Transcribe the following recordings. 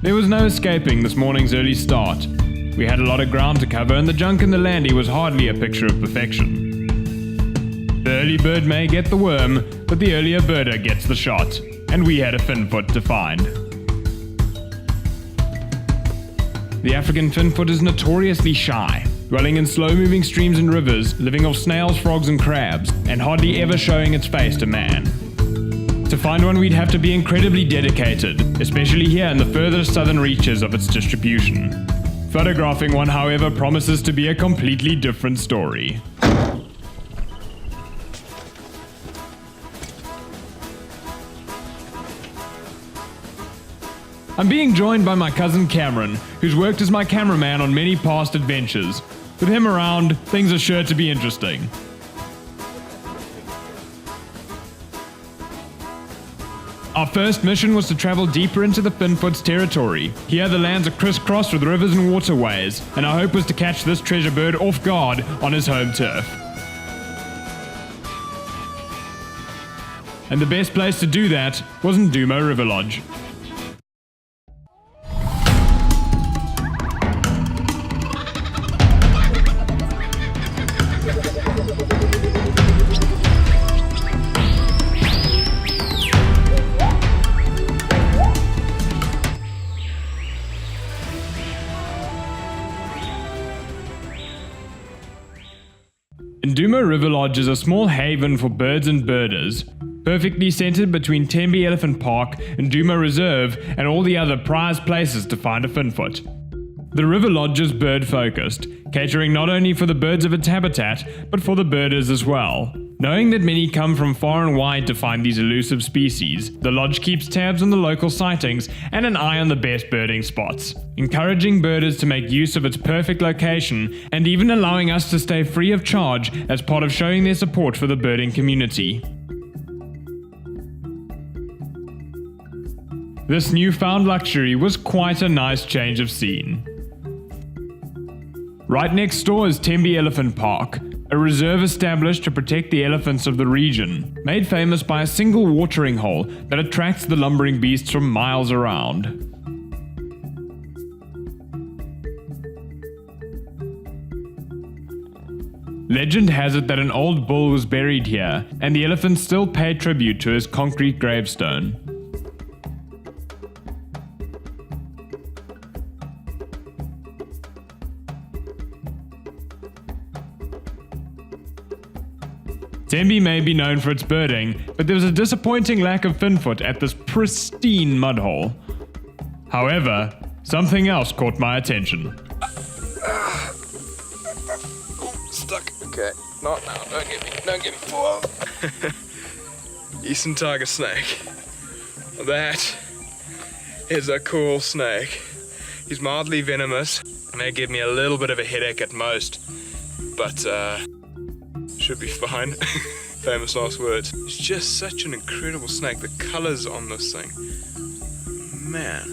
There was no escaping this morning's early start. We had a lot of ground to cover, and the junk in the landy was hardly a picture of perfection. The early bird may get the worm, but the earlier birder gets the shot, and we had a finfoot to find. The African finfoot is notoriously shy, dwelling in slow-moving streams and rivers, living off snails, frogs and crabs, and hardly ever showing its face to man. To find one, we'd have to be incredibly dedicated, especially here in the further southern reaches of its distribution. Photographing one, however, promises to be a completely different story. I'm being joined by my cousin Cameron, who's worked as my cameraman on many past adventures. With him around, things are sure to be interesting. Our first mission was to travel deeper into the Finfoot's territory. Here the lands are crisscrossed with rivers and waterways, and our hope was to catch this treasure bird off guard on his home turf. And the best place to do that was Ndumo River Lodge. Ndumo River Lodge is a small haven for birds and birders, perfectly centered between Tembe Elephant Park, Ndumo Reserve, and all the other prized places to find a finfoot. The River Lodge is bird-focused, catering not only for the birds of its habitat, but for the birders as well. Knowing that many come from far and wide to find these elusive species, the lodge keeps tabs on the local sightings and an eye on the best birding spots, encouraging birders to make use of its perfect location and even allowing us to stay free of charge as part of showing their support for the birding community. This newfound luxury was quite a nice change of scene. Right next door is Tembe Elephant Park, a reserve established to protect the elephants of the region, made famous by a single watering hole that attracts the lumbering beasts from miles around. Legend has it that an old bull was buried here, and the elephants still pay tribute to his concrete gravestone. Tembe may be known for its birding, but there was a disappointing lack of finfoot at this pristine mudhole. However, something else caught my attention. Stuck. Okay, not now. Don't get me. Whoa. Eastern tiger snake. That is a cool snake. He's mildly venomous. May give me a little bit of a headache at most, but should be fine. Famous last words. It's just such an incredible snake. The colors on this thing. Man.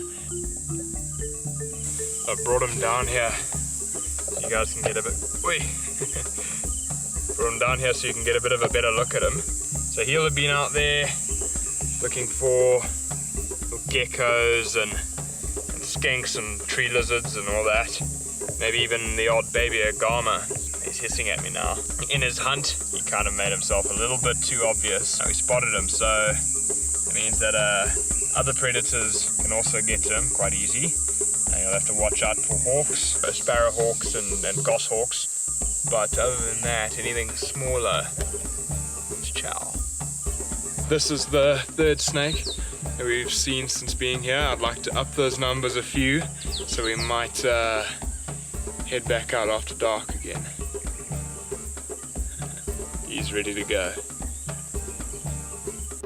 I brought him down here. You guys can get a bit... Brought him down here so you can get a bit of a better look at him. So he'll have been out there looking for little geckos and skinks and tree lizards and all that. Maybe even the odd baby agama. He's hissing at me now. In his hunt, he kind of made himself a little bit too obvious. We spotted him, so it means that other predators can also get to him quite easy. You'll have to watch out for hawks, sparrowhawks and goshawks. But other than that, anything smaller, it's chow. This is the third snake that we've seen since being here. I'd like to up those numbers a few, so we might head back out after dark again. He's ready to go.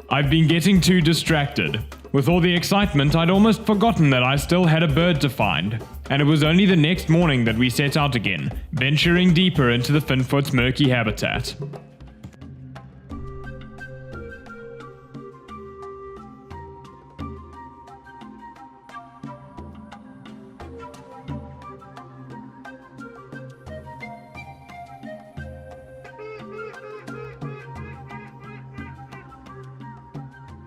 I've been getting too distracted. With all the excitement, I'd almost forgotten that I still had a bird to find. And it was only the next morning that we set out again, venturing deeper into the finfoot's murky habitat.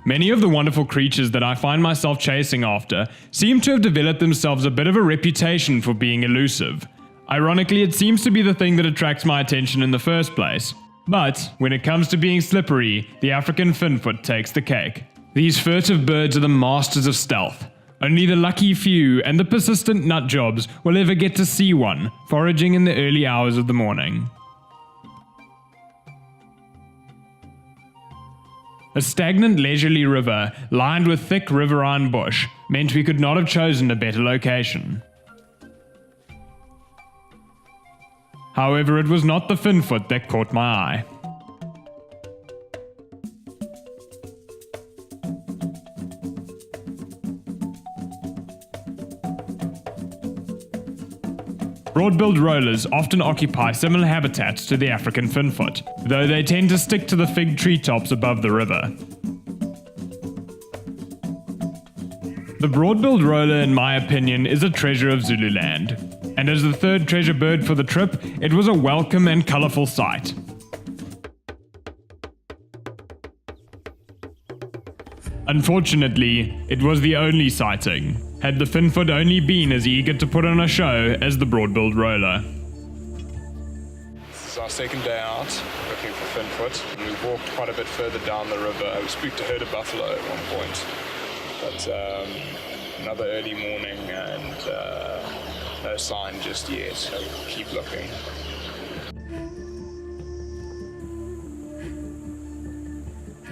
Many of the wonderful creatures that I find myself chasing after seem to have developed themselves a bit of a reputation for being elusive. Ironically, it seems to be the thing that attracts my attention in the first place. But when it comes to being slippery, the African Finfoot takes the cake. These furtive birds are the masters of stealth. Only the lucky few and the persistent nutjobs will ever get to see one, foraging in the early hours of the morning. A stagnant, leisurely river, lined with thick riverine bush, meant we could not have chosen a better location. However, it was not the Finfoot that caught my eye. Broad-billed rollers often occupy similar habitats to the African Finfoot, though they tend to stick to the fig tree tops above the river. The broad-billed roller, in my opinion, is a treasure of Zululand, and as the third treasure bird for the trip, it was a welcome and colourful sight. Unfortunately, it was the only sighting, had the Finfoot only been as eager to put on a show as the broad-billed roller. This is our second day out, looking for Finfoot. And we walked quite a bit further down the river. We spooked a herd of buffalo at one point. But another early morning and no sign just yet, so we'll keep looking.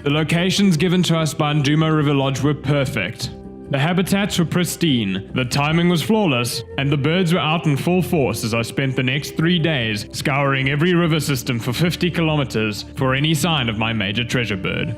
The locations given to us by Nduma River Lodge were perfect. The habitats were pristine, the timing was flawless, and the birds were out in full force as I spent the next 3 days scouring every river system for 50 kilometers for any sign of my major treasure bird.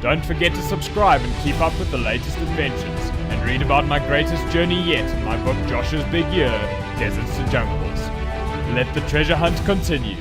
Don't forget to subscribe and keep up with the latest adventures, and read about my greatest journey yet in my book Josh's Big Year, Deserts to Jungles. Let the treasure hunt continue.